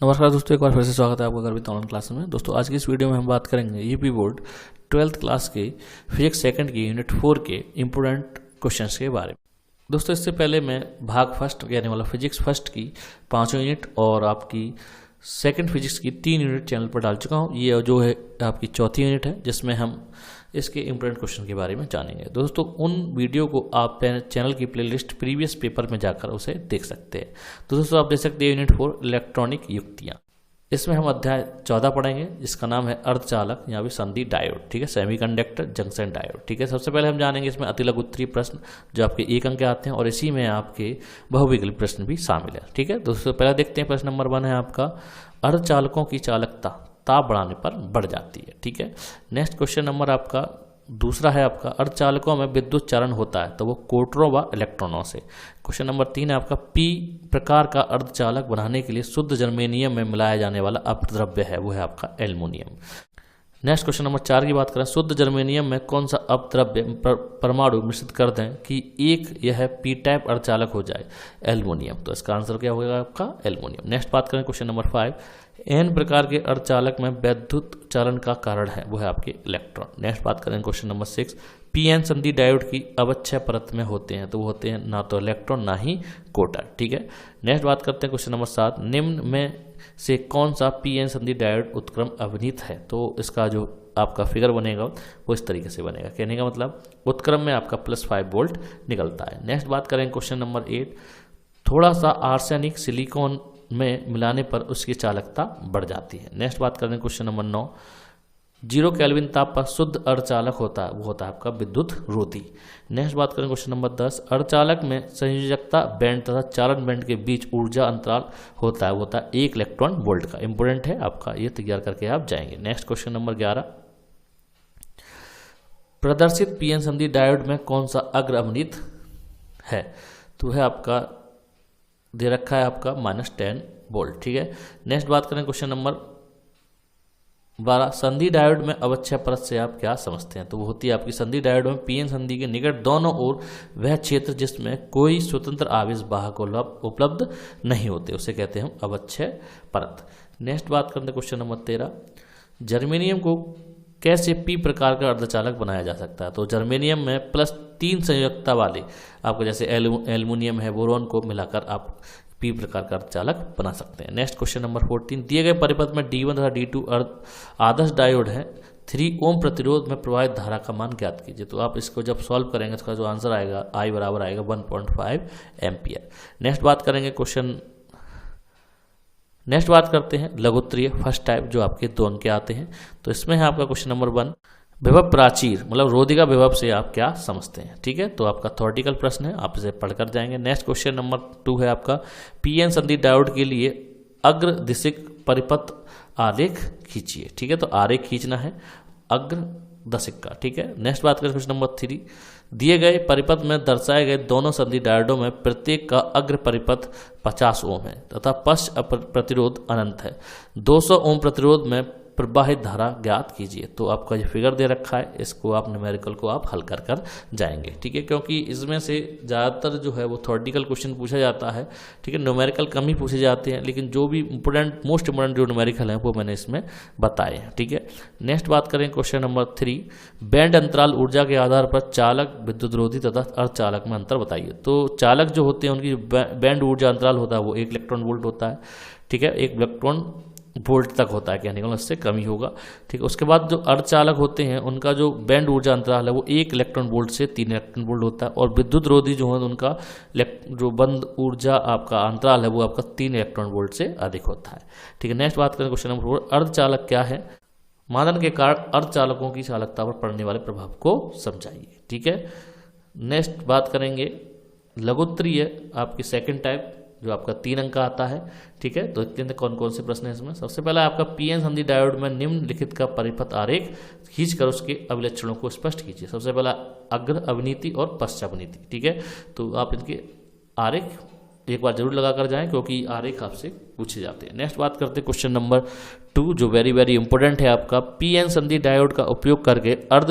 नमस्कार दोस्तों, एक बार फिर से स्वागत है आपका गर्वित ऑनलाइन क्लास में। दोस्तों आज की इस वीडियो में हम बात करेंगे यूपी बोर्ड 12th क्लास के फिजिक्स सेकंड की यूनिट 4 के इम्पोर्टेंट क्वेश्चंस के बारे में। दोस्तों इससे पहले मैं भाग फर्स्ट यानी वाला फिजिक्स फर्स्ट की 5 यूनिट और आपकी सेकंड फिजिक्स की 3 यूनिट चैनल पर डाल चुका हूँ। ये जो है आपकी चौथी यूनिट है जिसमें हम इसके इम्पोर्टेंट क्वेश्चन के बारे में जानेंगे। दोस्तों उन वीडियो को आप चैनल की प्लेलिस्ट प्रीवियस पेपर में जाकर उसे देख सकते हैं। तो दोस्तों आप देख सकते हैं यूनिट 4 इलेक्ट्रॉनिक युक्तियाँ। इसमें हम अध्याय 14 पढ़ेंगे जिसका नाम है अर्धचालक या भी संधि डायोड, ठीक है, सेमीकंडक्टर जंक्शन डायोड, ठीक है। सबसे पहले हम जानेंगे इसमें अतिलघु उत्तरीय प्रश्न जो आपके 1 अंक के आते हैं और इसी में आपके बहुविकल्पी प्रश्न भी शामिल है, ठीक है। दोस्तों पहले देखते हैं प्रश्न नंबर 1 है आपका अर्धचालकों की चालकता ताप बढ़ाने पर बढ़ जाती है, ठीक है। नेक्स्ट क्वेश्चन नंबर आपका दूसरा है आपका अर्धचालकों में विद्युत चालन होता है तो वो कोटरों व इलेक्ट्रॉनों से। क्वेश्चन नंबर 3 है आपका पी प्रकार का अर्धचालक बनाने के लिए शुद्ध जर्मेनियम में मिलाया जाने वाला अपद्रव्य है, वो है आपका एल्युमिनियम। नेक्स्ट क्वेश्चन नंबर 4 की बात करें, शुद्ध जर्मेनियम में कौन सा अपद्रव्य परमाणु मिश्रित कर दें कि एक यह पी टाइप अर्धचालक हो जाए, एल्युमिनियम। तो इसका आंसर क्या होगा आपका एल्युमिनियम। नेक्स्ट बात करें क्वेश्चन नंबर 5, एन प्रकार के अर्धचालक में वैद्युत चालन का कारण है, वो है आपके इलेक्ट्रॉन। नेक्स्ट बात करें क्वेश्चन नंबर 6, पीएन संधि डायोड की अवक्षय परत में होते हैं तो वो होते हैं ना तो इलेक्ट्रॉन ना ही कोटर, ठीक है। नेक्स्ट बात करते हैं क्वेश्चन नंबर 7, निम्न में से कौन सा पीएन संधि डायोड उत्क्रम अवनीत है। तो इसका जो आपका फिगर बनेगा वो इस तरीके से बनेगा, कहने का मतलब उत्क्रम में आपका +5 वोल्ट निकलता है। नेक्स्ट बात करें क्वेश्चन नंबर 8, थोड़ा सा आर्सेनिक सिलिकॉन में मिलाने पर उसकी चालकता बढ़ जाती है। नेक्स्ट बात करें क्वेश्चन नंबर 9, 0 केल्विन ताप पर शुद्ध अर्धचालक होता है, वो होता है आपका विद्युत रोधी। नेक्स्ट बात करें क्वेश्चन नंबर 10, अर्धचालक में संयोजकता बैंड तथा चालन बैंड के बीच ऊर्जा अंतराल होता है, वो होता है 1 इलेक्ट्रॉन वोल्ट का। इंपोर्टेंट है आपका, ये तैयार करके आप जाएंगे। नेक्स्ट क्वेश्चन नंबर 11, प्रदर्शित पीएन संधि डायोड में कौन सा अग्र अवनीत है, तो है आपका दे रखा है आपका -10 वोल्ट, ठीक है। नेक्स्ट बात करें क्वेश्चन नंबर 12, संधि डायोड में अवक्षय परत से आप क्या समझते हैं, तो वो होती है आपकी संधि डायोड में पीएन संधि के निकट दोनों ओर वह क्षेत्र जिसमें कोई स्वतंत्र आवेश वाहक उपलब्ध नहीं होते उसे कहते हैं हम अवक्षय परत। नेक्स्ट बात करते हैं क्वेश्चन नंबर 13, जर्मेनियम को कैसे पी प्रकार का अर्धचालक बनाया जा सकता है, तो जर्मेनियम में +3 संयोजकता वाले आपको जैसे एल्युमिनियम है बोरॉन को मिलाकर आप पी प्रकार का अर्धचालक बना सकते हैं। नेक्स्ट क्वेश्चन नंबर 14, दिए गए परिपथ में D1 तथा D2 आदर्श डायोड है, 3 ओम प्रतिरोध में प्रवाहित धारा का मान ज्ञात कीजिए। तो आप इसको जब सॉल्व करेंगे इसका जो आंसर आएगा I बराबर आएगा 1.5 एम्पियर। नेक्स्ट बात करेंगे नेक्स्ट बात करते हैं लघुत्तरीय फर्स्ट टाइप जो आपके 2 अंक के आते हैं। तो इसमें है आपका क्वेश्चन नंबर 1, विभव प्राचीर मतलब रोधिका विभव से आप क्या समझते हैं, ठीक है। तो आपका थ्योरेटिकल प्रश्न है, आप इसे पढ़कर जाएंगे। नेक्स्ट क्वेश्चन नंबर 2 है आपका पीएन संधि डायोड के लिए अग्र दिशिक परिपथ आरेख खींचिए, ठीक है। तो आरेख खींचना है अग्र दशिक का, ठीक है। नेक्स्ट बात करें क्वेश्चन नंबर 3, दिए गए परिपथ में दर्शाए गए दोनों संधि डायोडों में प्रत्येक का अग्र परिपथ 50 ओम है तथा पश्च प्रतिरोध अनंत है, 200 ओम प्रतिरोध में प्रवाहित धारा ज्ञात कीजिए। तो आपका ये फिगर दे रखा है, इसको आप न्यूमेरिकल को आप हल कर जाएंगे, ठीक है। क्योंकि इसमें से ज़्यादातर जो है वो थ्योरेटिकल क्वेश्चन पूछा जाता है, ठीक है, न्यूमेरिकल कम ही पूछे जाते हैं, लेकिन जो भी मोस्ट इंपोर्टेंट जो न्यूमेरिकल हैं वो मैंने इसमें बताए हैं, ठीक है। नेक्स्ट बात करें क्वेश्चन नंबर 3, बैंड अंतराल ऊर्जा के आधार पर चालक विद्युतरोधी तथा अर्धचालक में अंतर बताइए। तो चालक जो होते हैं उनकी बैंड ऊर्जा अंतराल होता है वो 1 इलेक्ट्रॉन वोल्ट होता है, ठीक है, 1 इलेक्ट्रॉन वोल्ट तक होता है, कहने का उससे कम ही होगा, ठीक है। उसके बाद जो अर्धचालक होते हैं उनका जो बैंड ऊर्जा अंतराल है वो 1 इलेक्ट्रॉन वोल्ट से 3 इलेक्ट्रॉन वोल्ट होता है, और विद्युत रोधी जो है उनका जो बंद ऊर्जा आपका अंतराल है वो आपका 3 इलेक्ट्रॉन वोल्ट से अधिक होता है, ठीक है। नेक्स्ट बात करें क्वेश्चन नंबर 4, अर्धचालक क्या है, मादन के कारण अर्धचालकों की चालकता पर पड़ने वाले प्रभाव को समझाइए, ठीक है। नेक्स्ट बात करेंगे लघुत्तरीय आपकी सेकेंड टाइप जो आपका 3 अंक का आता है, ठीक है। तो इतने कौन कौन से प्रश्न है इसमें। सबसे पहला आपका पीएन संधि डायोड में निम्नलिखित का परिपथ आरेख खींचकर उसके अभिलक्षणों को स्पष्ट कीजिए। सबसे पहला अग्र अवनीति और पश्च अवनीति, ठीक है। तो आप इनके आरेख एक बार जरूर लगा कर जाएं क्योंकि आरेख आपसे पूछे जाते हैं। नेक्स्ट बात करते हैं क्वेश्चन नंबर 2 जो वेरी इंपॉर्टेंट है आपका, पीएन संधि डायोड का उपयोग करके अर्ध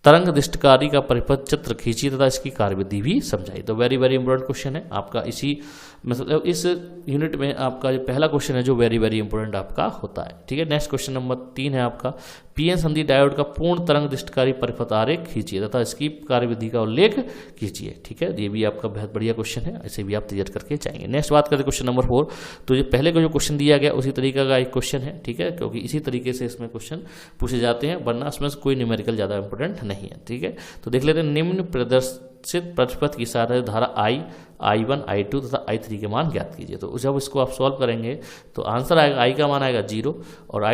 तरंग दृष्टिकारी का परिपथ चित्र खींचिए तथा इसकी कार्यविधि भी समझाइए। तो वेरी वेरी इंपॉर्टेंट क्वेश्चन है आपका, इसी मतलब इस यूनिट में आपका जो पहला क्वेश्चन है जो वेरी वेरी इंपॉर्टेंट आपका होता है। ठीक है, नेक्स्ट क्वेश्चन नंबर 3 है आपका, पीएन संधि डायोड का पूर्ण तरंग दृष्टिकारी परिपथ आरेख खींचिए तथा इसकी कार्यविधि का उल्लेख कीजिए। ठीक है, ये भी आपका बहुत बढ़िया क्वेश्चन है, इसे भी आप तैयार करके जाएंगे। नेक्स्ट बात करते क्वेश्चन नंबर 4। तो ये पहले को जो क्वेश्चन दिया गया उसी तरीके का एक क्वेश्चन है। ठीक है, क्योंकि इसी तरीके से इसमें क्वेश्चन पूछे जाते हैं, वरना इसमें कोई न्यूमेरिकल ज़्यादा इंपॉर्टेंट नहीं है। ठीक है, तो देख लेते हैं, निम्न प्रदर्शित प्रतिपथ की सहायता धारा I1, I2 तथा I3 के मान ज्ञात कीजिए। तो जब इसको आप सॉल्व करेंगे तो आंसर आएगा, I का मान आएगा 0 और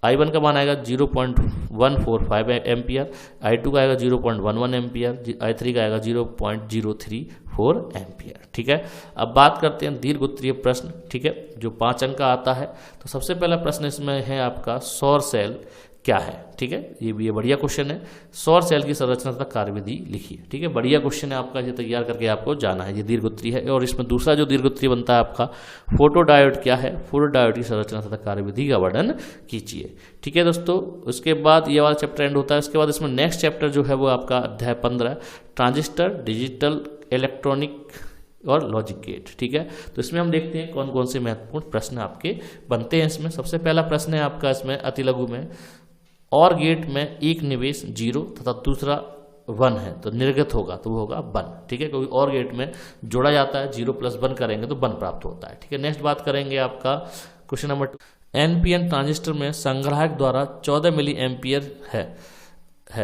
I1 का मान आएगा 0.145 एम्पियर, I2 का आएगा 0.11 एम्पियर, I3 का आएगा 0.034 एम्पियर। ठीक है, अब बात करते हैं दीर्घ उत्तरीय प्रश्न। ठीक है, जो 5 अंक का आता है। तो सबसे पहला प्रश्न इसमें है आपका, सौर सेल क्या है। ठीक है, ये भी बढ़िया क्वेश्चन है, सौर सेल की संरचना तथा कार्यविधि लिखिए। ठीक है, बढ़िया क्वेश्चन है आपका, ये तैयार करके आपको जाना है। ये दीर्घ उत्तरीय है और इसमें दूसरा जो दीर्घ उत्तरीय बनता है आपका, फोटो डायोड क्या है, फोटो डायोड की संरचना तथा कार्यविधि का वर्णन कीजिए। ठीक है दोस्तों, उसके बाद ये वाला चैप्टर एंड होता है। उसके बाद इसमें नेक्स्ट चैप्टर जो है वो आपका अध्याय 15 ट्रांजिस्टर, डिजिटल इलेक्ट्रॉनिक और लॉजिक गेट। ठीक है, तो इसमें हम देखते हैं कौन कौन से महत्वपूर्ण प्रश्न आपके बनते हैं। इसमें सबसे पहला प्रश्न है आपका इसमें अति लघु में, और गेट में एक निवेश 0 तथा दूसरा 1 है तो निर्गत होगा, तो वो होगा 1। ठीक है, क्योंकि और गेट में जोड़ा जाता है, 0 + 1 करेंगे तो 1 प्राप्त होता है। ठीक है, नेक्स्ट बात करेंगे आपका क्वेश्चन नंबर 2, एनपीएन ट्रांजिस्टर में संग्राहक द्वारा 14 मिली एम्पियर है।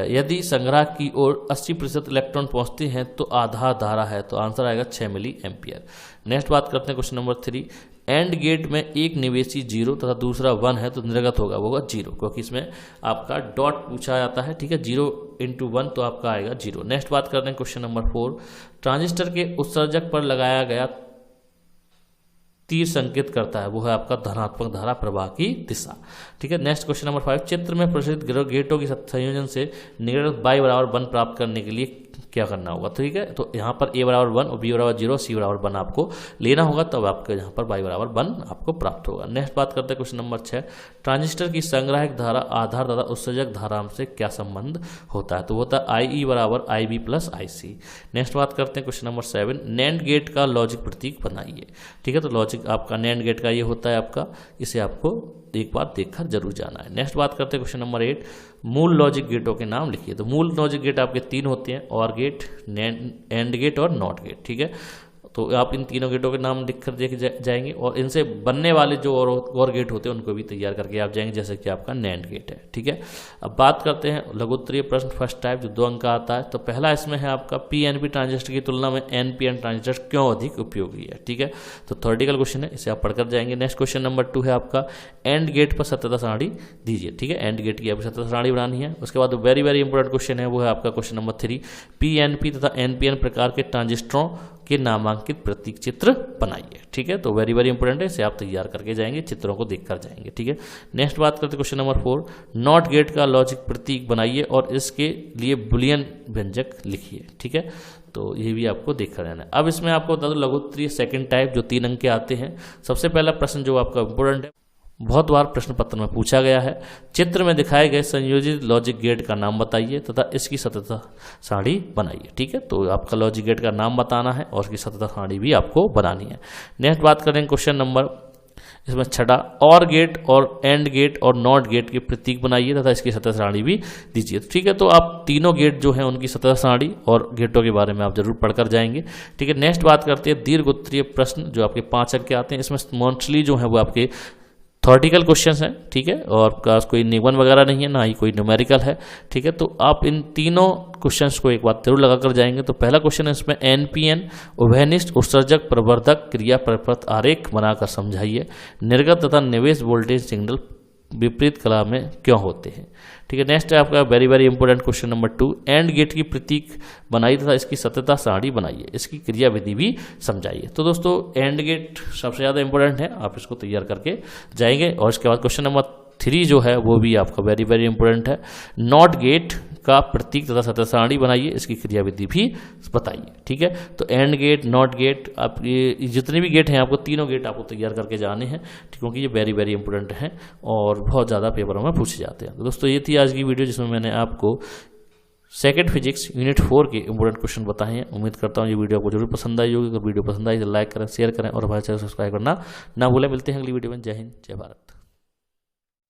यदि संग्राहक की ओर 80% इलेक्ट्रॉन पहुंचते हैं तो आधार धारा है, तो आंसर आएगा 6 मिली एम्पियर। नेक्स्ट बात करते हैं क्वेश्चन नंबर 3, एंड गेट में एक निवेशी 0 तथा दूसरा 1 है तो निर्गत होगा, वो होगा 0, क्योंकि इसमें आपका डॉट पूछा जाता है। ठीक है, 0 × 1 तो आपका आएगा 0। नेक्स्ट बात करते हैं क्वेश्चन नंबर 4, ट्रांजिस्टर के उत्सर्जक पर लगाया गया तीर संकेत करता है, वो है आपका धनात्मक धारा प्रवाह की दिशा। ठीक है, नेक्स्ट क्वेश्चन नंबर 5, चित्र में प्रदर्शित गेटों के संयोजन से निर्गत y = 1 प्राप्त करने के लिए क्या करना होगा। ठीक है, तो यहाँ पर a = 1 और b = 0, c = 1 आपको लेना होगा, तब आपके यहाँ पर y = 1 आपको प्राप्त होगा। नेक्स्ट बात करते हैं क्वेश्चन नंबर 6, ट्रांजिस्टर की संग्राहक धारा आधार तथा उत्सर्जक धारा से क्या संबंध होता है, तो होता है IE = IB + IC। नेक्स्ट बात करते हैं क्वेश्चन नंबर 7, नैंड गेट का लॉजिक प्रतीक बनाइए। ठीक है, तो लॉजिक आपका नैंड गेट का ये होता है आपका, इसे आपको एक बार देखकर जरूर जाना है। नेक्स्ट बात करते हैं क्वेश्चन नंबर 8, मूल लॉजिक गेटों के नाम लिखिए। तो मूल लॉजिक गेट आपके 3 होते हैं, और गेट, एंड गेट और नॉट गेट। ठीक है, तो आप इन तीनों गेटों के नाम लिखकर देख जाएंगे, और इनसे बनने वाले जो और गेट होते हैं उनको भी तैयार करके आप जाएंगे, जैसे कि आपका नैंड गेट है। ठीक है, अब बात करते हैं लघुत्तरीय प्रश्न फर्स्ट टाइप, जो 2 अंक का आता है। तो पहला इसमें है आपका, पीएनपी ट्रांजिस्टर की तुलना में एनपीएन ट्रांजिस्टर क्यों अधिक उपयोगी है। ठीक है, तो थ्योरेटिकल क्वेश्चन है, इसे आप पढ़कर जाएंगे। नेक्स्ट क्वेश्चन नंबर 2 है आपका, एंड गेट पर सत्यता सारणी दीजिए। ठीक है, एंड गेट की आपको सत्यता सारणी बनानी है। उसके बाद वेरी वेरी इंपॉर्टेंट क्वेश्चन है, वो है आपका क्वेश्चन नंबर 3, पीएनपी तथा एनपीएन प्रकार के ट्रांजिस्टरों के नामांकित प्रतीक चित्र बनाइए। ठीक है, तो वेरी वेरी इंपॉर्टेंट है, इसे आप तैयार करके जाएंगे, चित्रों को देखकर जाएंगे। ठीक है, नेक्स्ट बात करते हैं क्वेश्चन नंबर 4, नॉट गेट का लॉजिक प्रतीक बनाइए और इसके लिए बुलियन व्यंजक लिखिए। ठीक है, तो ये भी आपको देखकर रहना है। अब इसमें आपको बता दो लघुत्तरीय सेकंड टाइप, जो 3 अंक के आते हैं। सबसे पहला प्रश्न जो आपका इंपॉर्टेंट है, बहुत बार प्रश्न पत्र में पूछा गया है, चित्र में दिखाए गए संयोजित लॉजिक गेट का नाम बताइए तथा इसकी सत्यता सारणी बनाइए। ठीक है, तो आपका लॉजिक गेट का नाम बताना है और इसकी सत्यता सारणी भी आपको बनानी है। नेक्स्ट बात करेंगे क्वेश्चन नंबर इसमें 6, और गेट और एंड गेट और नॉट गेट के प्रतीक बनाइए तथा इसकी सत्यता सारणी भी दीजिए। ठीक है, तो आप तीनों गेट जो हैं उनकी सत्यता सारणी और गेटों के बारे में आप जरूर पढ़कर जाएंगे। ठीक है, नेक्स्ट बात करते हैं दीर्घ उत्तरीय प्रश्न, जो आपके 5 अंक के आते हैं। इसमें मोस्टली जो है वो आपके थ्योरेटिकल क्वेश्चंस हैं। ठीक है, और कोई निबंध वगैरह नहीं है, ना ही कोई न्यूमेरिकल है। ठीक है, तो आप इन तीनों क्वेश्चंस को एक बार जरूर लगाकर जाएंगे। तो पहला क्वेश्चन है इसमें, एनपीएन उभयनिष्ठ उत्सर्जक प्रवर्धक क्रिया परिपथ आरेख बनाकर समझाइए, निर्गत तथा निवेश वोल्टेज सिग्नल विपरीत कला में क्यों होते हैं। ठीक है, नेक्स्ट है आपका very very important question number 2, AND gate की प्रतीक बनाइए तथा इसकी सत्यता सारणी बनाइए, इसकी क्रिया विधि भी समझाइए। तो दोस्तों एंड गेट सबसे ज़्यादा इंपॉर्टेंट है, आप इसको तैयार करके जाएंगे। और इसके बाद क्वेश्चन नंबर 3 जो है वो भी आपका वेरी वेरी इंपॉर्टेंट है, नॉट गेट का प्रतीक तथा सत्यता सारणी बनाइए, इसकी क्रियाविधि भी बताइए। ठीक है, तो एंड गेट, नॉट गेट, आप ये जितने भी गेट हैं आपको तीनों गेट आपको तैयार करके जाने हैं, क्योंकि ये वेरी वेरी इंपॉर्टेंट हैं और बहुत ज़्यादा पेपरों में पूछे जाते हैं। तो दोस्तों ये थी आज की वीडियो, जिसमें मैंने आपको सेकंड फिजिक्स यूनिट 4 के इंपॉर्टेंट क्वेश्चन बताए हैं। उम्मीद करता हूँ ये वीडियो आपको जरूर पसंद आई होगी। अगर वीडियो पसंद आई तो लाइक करें, शेयर करें और हमारे चैनल सब्सक्राइब करना ना भूलें। मिलते हैं अगली वीडियो में। जय हिंद, जय भारत।